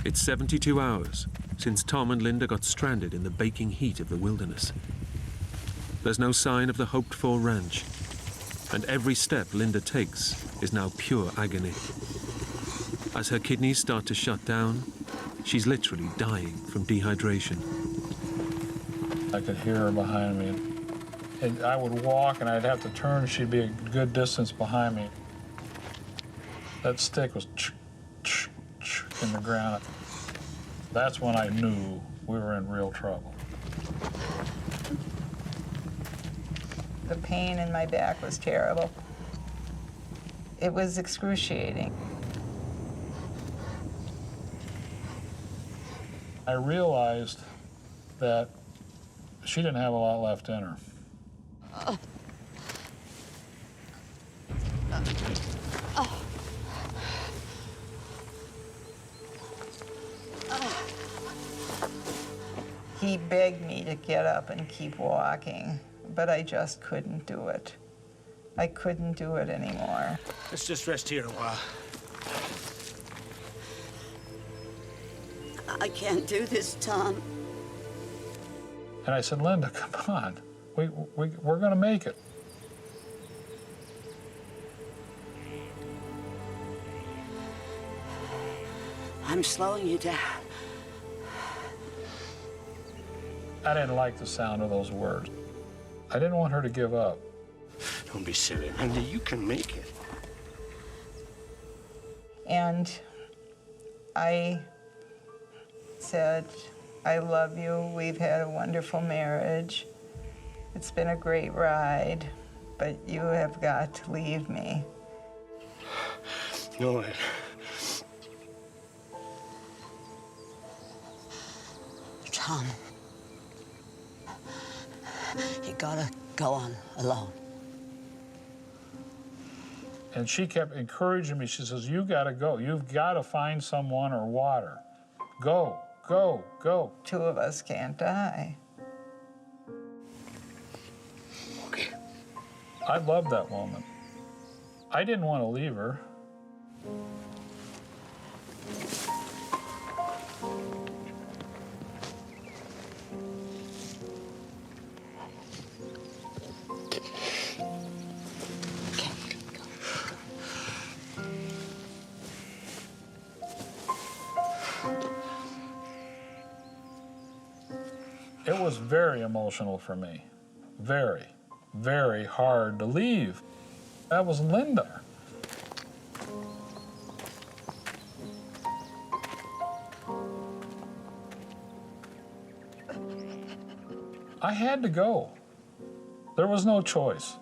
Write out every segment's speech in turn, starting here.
It's 72 hours since Tom and Linda got stranded in the baking heat of the wilderness. There's no sign of the hoped-for ranch, and every step Linda takes is now pure agony. As her kidneys start to shut down, she's literally dying from dehydration. I could hear her behind me. And I would walk and I'd have to turn, she'd be a good distance behind me. That stick was in the ground. That's when I knew we were in real trouble. The pain in my back was terrible. It was excruciating. I realized that she didn't have a lot left in her. He begged me to get up and keep walking, but I just couldn't do it. I couldn't do it anymore. Let's just rest here a while. I can't do this, Tom. And I said, Linda, come on. We're going to make it. I'm slowing you down. I didn't like the sound of those words. I didn't want her to give up. Don't be silly, Linda. You can make it. And I said, I love you. We've had a wonderful marriage. It's been a great ride, but you have got to leave me. No, Tom, you gotta go on alone. And she kept encouraging me. She says, you gotta go. You've gotta find someone or water. Go, go, go. Two of us can't die. okay. I loved that moment. I didn't want to leave her. It was very emotional for me. Very, very hard to leave. That was Linda. I had to go. There was no choice.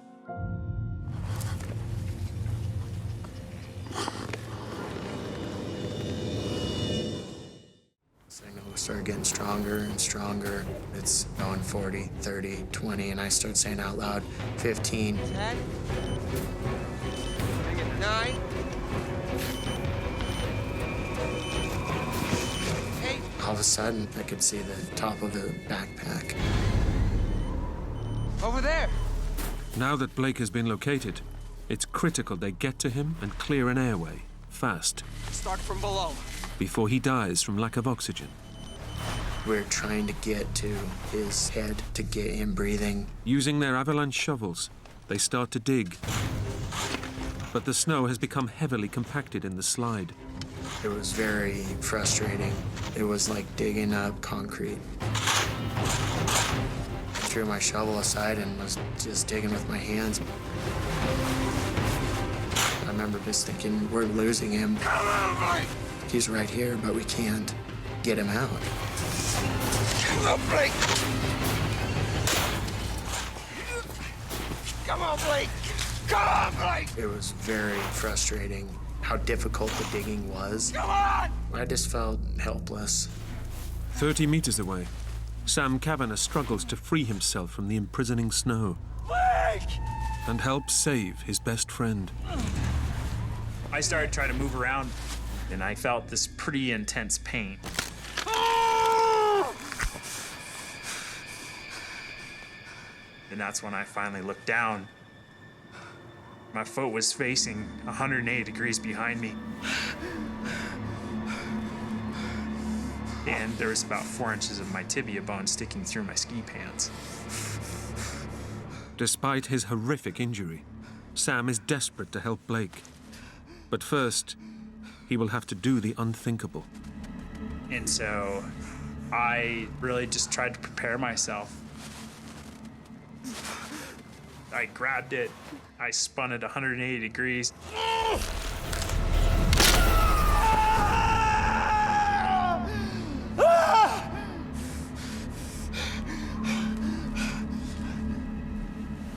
Started getting stronger and stronger. It's going 40, 30, 20, and I start saying out loud, 15. 10. 9. 8. All of a sudden, I could see the top of the backpack. Over there. Now that Blake has been located, it's critical they get to him and clear an airway, fast, Start from below. before he dies from lack of oxygen. We're trying to get to his head to get him breathing. Using their avalanche shovels, they start to dig. But the snow has become heavily compacted in the slide. It was very frustrating. It was like digging up concrete. I threw my shovel aside and was just digging with my hands. I remember just thinking, we're losing him. Come on, Blake! He's right here, but we can't get him out. Come on, Blake! Come on, Blake! Come on, Blake! It was very frustrating how difficult the digging was. Come on! I just felt helpless. 30 meters away, Sam Kavanagh struggles to free himself from the imprisoning snow Blake! and helps save his best friend. I started trying to move around, and I felt this pretty intense pain. And that's when I finally looked down. My foot was facing 180 degrees behind me. and there was about 4 inches of my tibia bone sticking through my ski pants. Despite his horrific injury, Sam is desperate to help Blake. But first, he will have to do the unthinkable. And so I really just tried to prepare myself. I grabbed it, I spun it 180 degrees.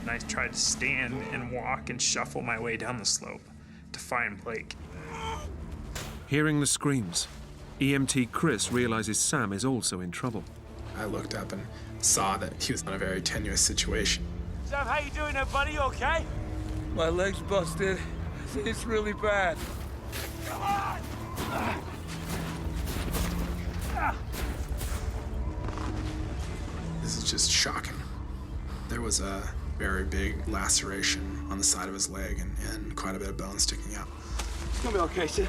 And I tried to stand and walk and shuffle my way down the slope to find Blake. Hearing the screams, EMT Chris realizes Sam is also in trouble. I looked up and saw that he was in a very tenuous situation. Sam, how you doing there, buddy? You okay? My leg's busted. I think it's really bad. Come on! This is just shocking. There was a very big laceration on the side of his leg and quite a bit of bone sticking out. It's gonna be okay, Sid.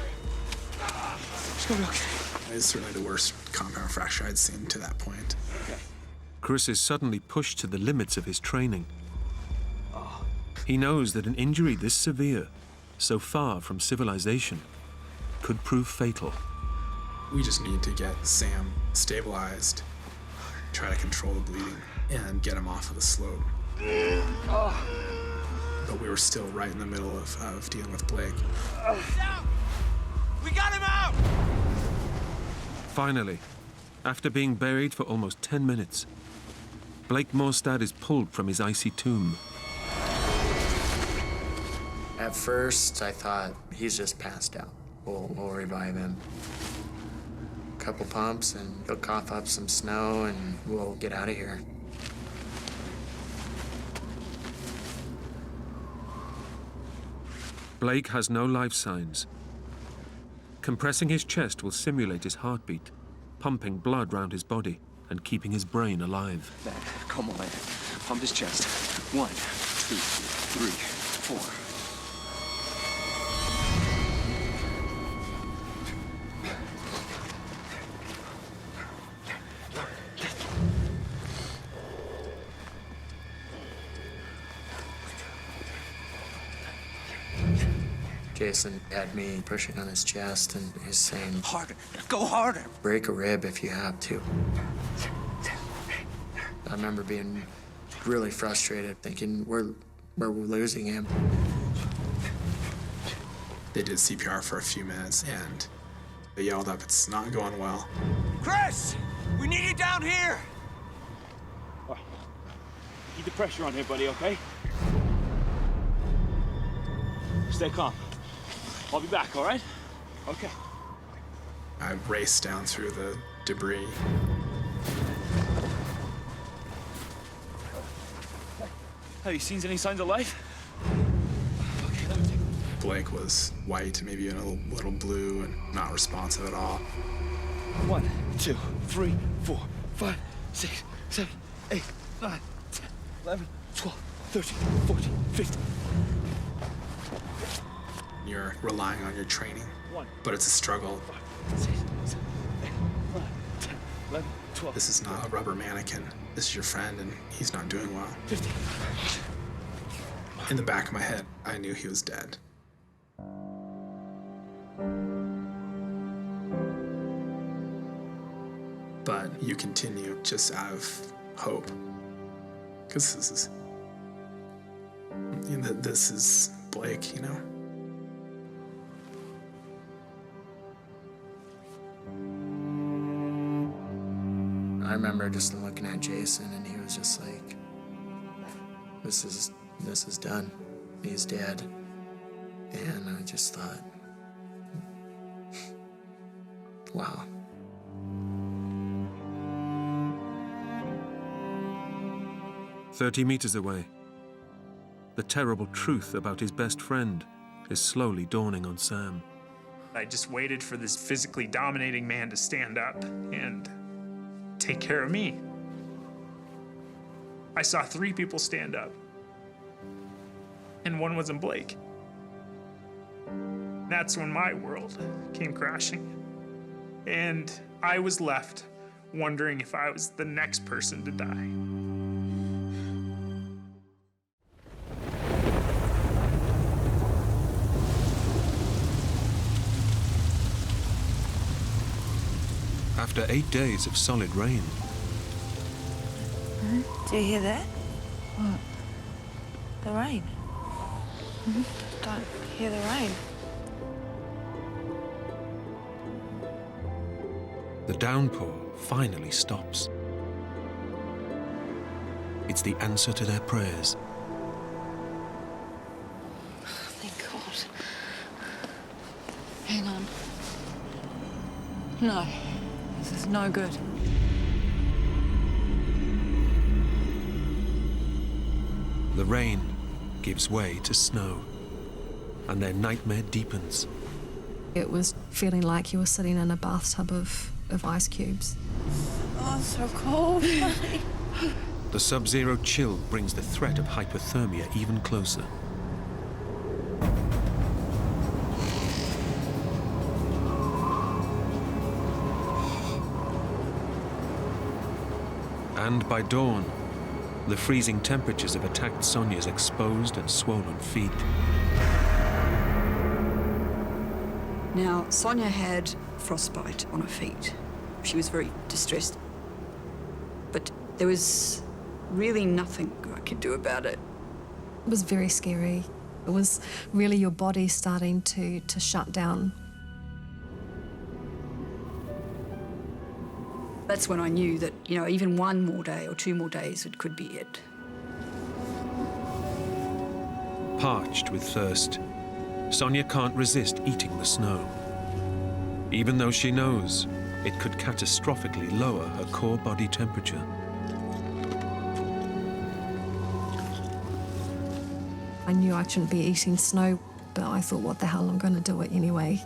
It's gonna be okay. It's certainly the worst compound fracture I'd seen to that point. Okay. Chris is suddenly pushed to the limits of his training. He knows that an injury this severe, so far from civilization, could prove fatal. We just need to get Sam stabilized, try to control the bleeding, and get him off of the slope. But we were still right in the middle of dealing with Blake. We got him out! Finally, after being buried for almost 10 minutes, Blake Morstad is pulled from his icy tomb. At first, I thought he's just passed out. We'll revive him. Couple pumps and he'll cough up some snow and we'll get out of here. Blake has no life signs. Compressing his chest will simulate his heartbeat, pumping blood round his body and keeping his brain alive. Man, come on. Pump his chest. 1, 2, 3, 4. Jason had me pushing on his chest and he's saying, Harder. Go harder. break a rib if you have to. I remember being really frustrated, thinking we're losing him. They did CPR for a few minutes and they yelled up, "It's not going well." Chris! We need you down here! Keep the pressure on here, buddy, okay? Stay calm. I'll be back, all right? Okay. I raced down through the debris. Have you seen any signs of life? Okay, let me take Blake was white, maybe even a little blue, and not responsive at all. 1, 2, 3, 4, 5, 6, 7, 8, 9, 10, 11, 12, 13, 14, 15. You're relying on your training, but it's a struggle. 5, 6, 7, 8, 9, 10, 11, 12. This is not a rubber mannequin. This is your friend, and he's not doing well. 15. In the back of my head, I knew he was dead. But you continue just out of hope. Because this is Blake, you know? I remember just looking at Jason and he was just like, this is done. He's dead. And I just thought, wow. "30 meters away, the terrible truth about his best friend is slowly dawning on Sam. I just waited for this physically dominating man to stand up and take care of me. I saw 3 people stand up, and one wasn't Blake. That's when my world came crashing. And I was left wondering if I was the next person to die. After 8 days of solid rain, Do you hear that? What? The rain. Don't hear the rain. the downpour finally stops. It's the answer to their prayers. Thank God. Hang on. No, this is no good. The rain gives way to snow, and their nightmare deepens. It was feeling like you were sitting in a bathtub of ice cubes. Oh, it's so cold. The sub-zero chill brings the threat of hypothermia even closer. And by dawn, the freezing temperatures have attacked Sonia's exposed and swollen feet. Now, Sonia had frostbite on her feet. She was very distressed. But there was really nothing I could do about it. It was very scary. It was really your body starting to shut down. That's when I knew that, you know, even one more day or 2 more days, it could be it. Parched with thirst, Sonia can't resist eating the snow, even though she knows it could catastrophically lower her core body temperature. I knew I shouldn't be eating snow, but I thought, what the hell, I'm going to do it anyway.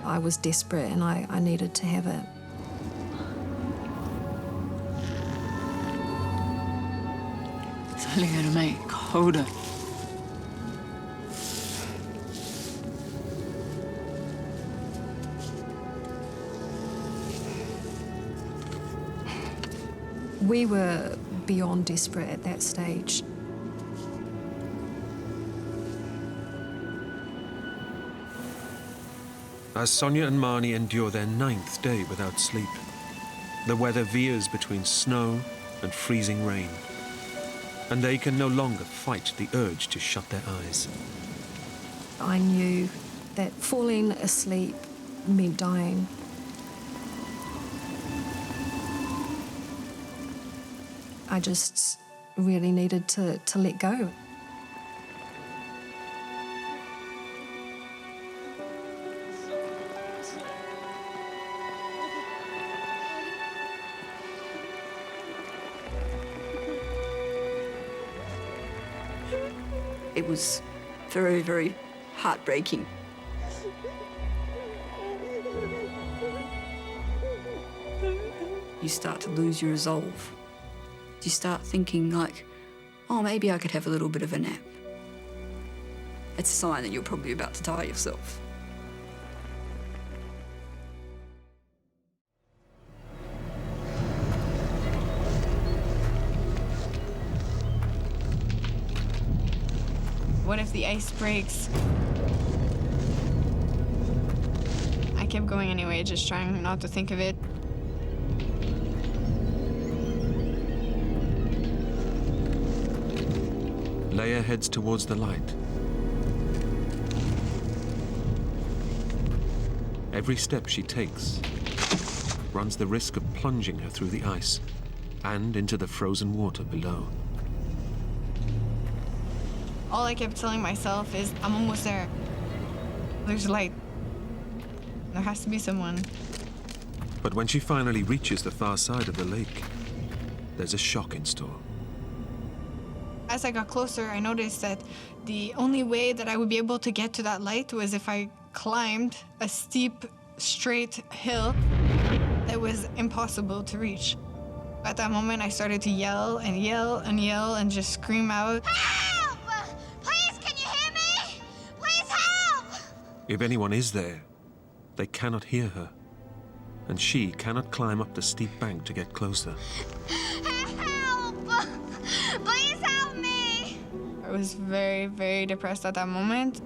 I was desperate and I needed to have it. It's only going to make it colder. We were beyond desperate at that stage. As Sonia and Marne endure their 9th day without sleep, the weather veers between snow and freezing rain, and they can no longer fight the urge to shut their eyes. I knew that falling asleep meant dying. I just really needed to let go. It was very, very heartbreaking. You start to lose your resolve. You start thinking like, oh, maybe I could have a little bit of a nap. It's a sign that you're probably about to die yourself. What if the ice breaks? I kept going anyway, just trying not to think of it. Leia heads towards the light. Every step she takes runs the risk of plunging her through the ice and into the frozen water below. All I kept telling myself is, I'm almost there. There's light. There has to be someone. But when she finally reaches the far side of the lake, there's a shock in store. As I got closer, I noticed that the only way that I would be able to get to that light was if I climbed a steep, straight hill that was impossible to reach. At that moment, I started to yell and yell and yell and just scream out. Help! Please, can you hear me? If anyone is there, they cannot hear her, and she cannot climb up the steep bank to get closer. Help! Please help me! I was very, very depressed at that moment.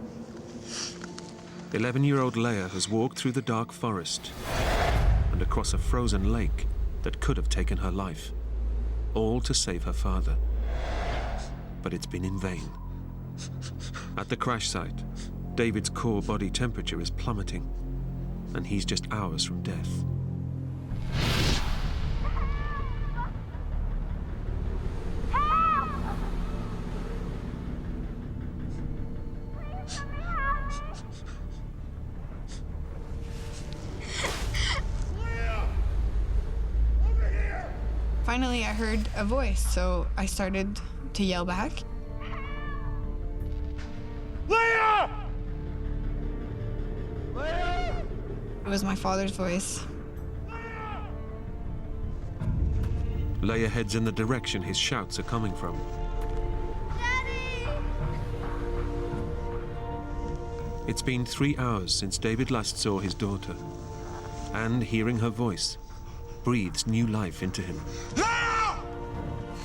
11-year-old Leia has walked through the dark forest and across a frozen lake that could have taken her life, all to save her father. But it's been in vain. At the crash site, David's core body temperature is plummeting, and he's just hours from death. Finally, I heard a voice, so I started to yell back. Leia! Leia! It was my father's voice. Leia heads in the direction his shouts are coming from. Daddy! It's been 3 hours since David last saw his daughter, and hearing her voice breathes new life into him.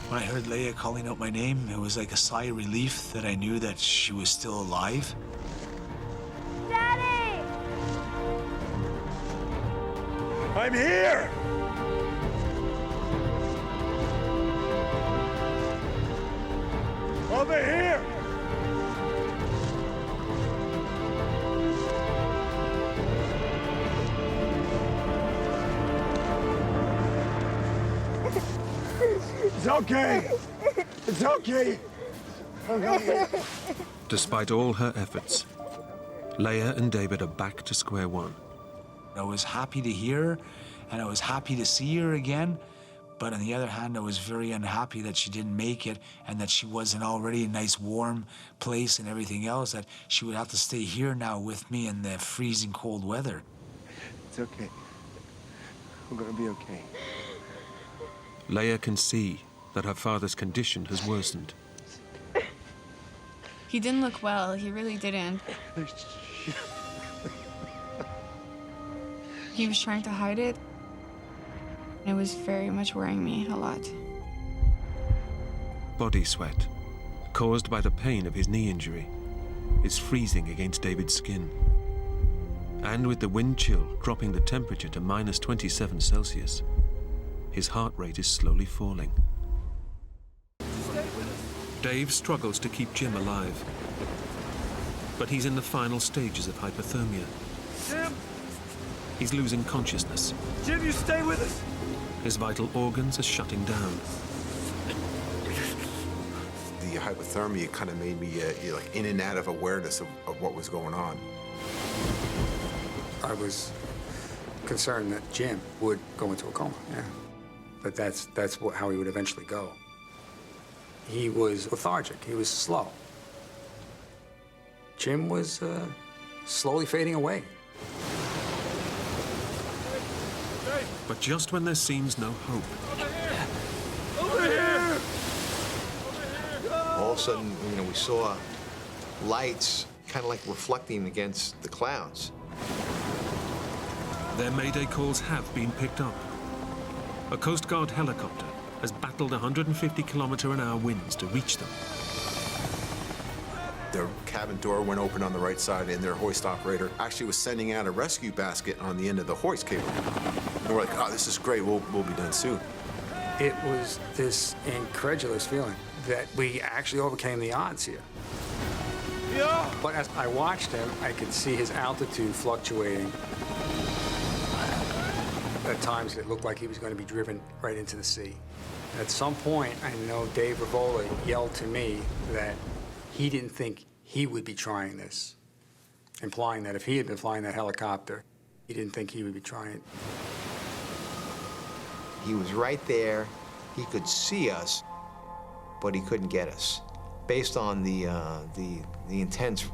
When I heard Leia calling out my name, it was like a sigh of relief that I knew that she was still alive. Daddy! I'm here! Over here! It's okay. It's okay. Despite all her efforts, Leia and David are back to square one. I was happy to hear her, and I was happy to see her again. But on the other hand, I was very unhappy that she didn't make it and that she wasn't already a nice warm place and everything else, that she would have to stay here now with me in the freezing cold weather. It's okay. We're gonna be okay. Leia can see that her father's condition has worsened. He didn't look well, he really didn't. He was trying to hide it. It was very much worrying me a lot. Body sweat, caused by the pain of his knee injury, is freezing against David's skin. And with the wind chill dropping the temperature to minus 27 Celsius, his heart rate is slowly falling. Dave struggles to keep Jim alive, but he's in the final stages of hypothermia. Jim! He's losing consciousness. Jim, you stay with us! His vital organs are shutting down. The hypothermia kind of made me like in and out of awareness of what was going on. I was concerned that Jim would go into a coma, yeah. But that's how he would eventually go. He was lethargic, he was slow. Jim was slowly fading away. But just when there seems no hope, Over here! All of a sudden, we saw lights kind of like reflecting against the clouds. their mayday calls have been picked up. A Coast Guard helicopter has battled 150-kilometer-an-hour winds to reach them. Their cabin door went open on the right side, and their hoist operator actually was sending out a rescue basket on the end of the hoist cable. And we're like, oh, this is great, we'll be done soon. It was this incredulous feeling that we actually overcame the odds here. Yeah. But as I watched him, I could see his altitude fluctuating. At times, it looked like he was going to be driven right into the sea. At some point, I know Dave Rivola yelled to me that he didn't think he would be trying this, implying that if he had been flying that helicopter, he didn't think he would be trying it. He was right there. He could see us, but he couldn't get us, based on the intense,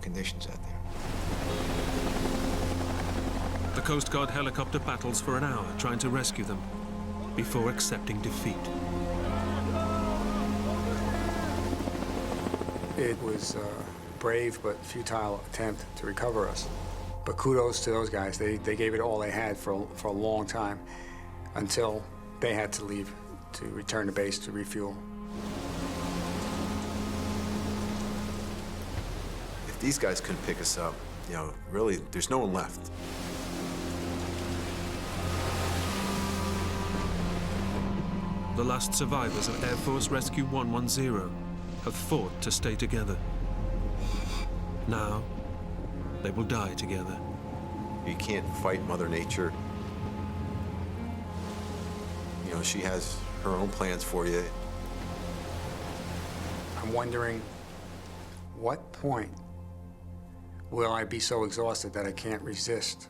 conditions out there. The Coast Guard helicopter battles for an hour trying to rescue them before accepting defeat. It was brave but futile attempt to recover us. But kudos to those guys. They gave it all they had for a long time until they had to leave to return to base to refuel. If these guys couldn't pick us up, you know, really, there's no one left. The last survivors of Air Force Rescue 110 have fought to stay together. Now, they will die together. You can't fight Mother Nature. You know, she has her own plans for you. I'm wondering, what point will I be so exhausted that I can't resist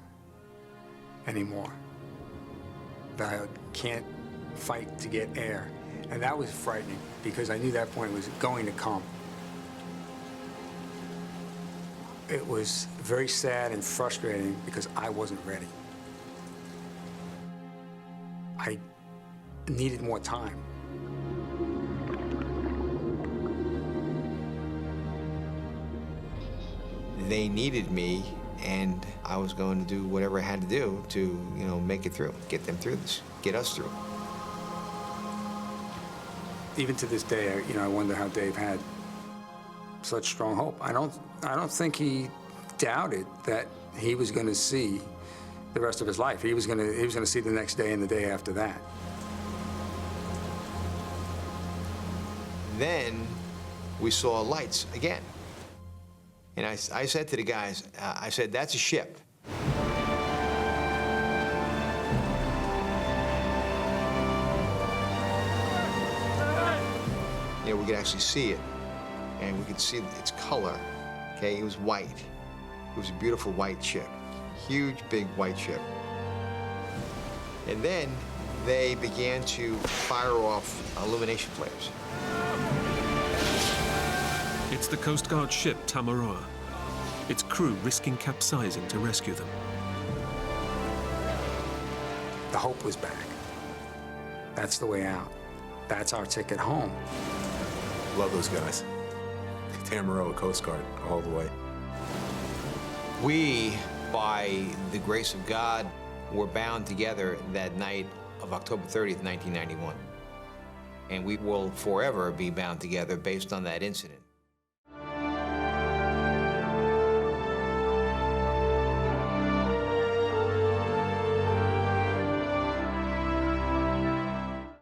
anymore? That I can't fight to get air. And that was frightening because I knew that point was going to come. It was very sad and frustrating because I wasn't ready. I needed more time. They needed me, and I was going to do whatever I had to do to, you know, make it through, get them through this, get us through. Even to this day, you know, I wonder how Dave had such strong hope. I don't think he doubted that he was going to see the rest of his life. He was going to see the next day and the day after that. Then we saw lights again. And I said to the guys, I said, that's a ship. You know, we could actually see it, and we could see its color, okay? It was white. It was a beautiful white ship, huge, big white ship. And then they began to fire off illumination flares. It's the Coast Guard ship Tamaroa, its crew risking capsizing to rescue them. The hope was back. That's the way out. That's our ticket home. Love those guys. Tamaroa, Coast Guard, all the way. We, by the grace of God, were bound together that night of October 30th, 1991. And we will forever be bound together based on that incident.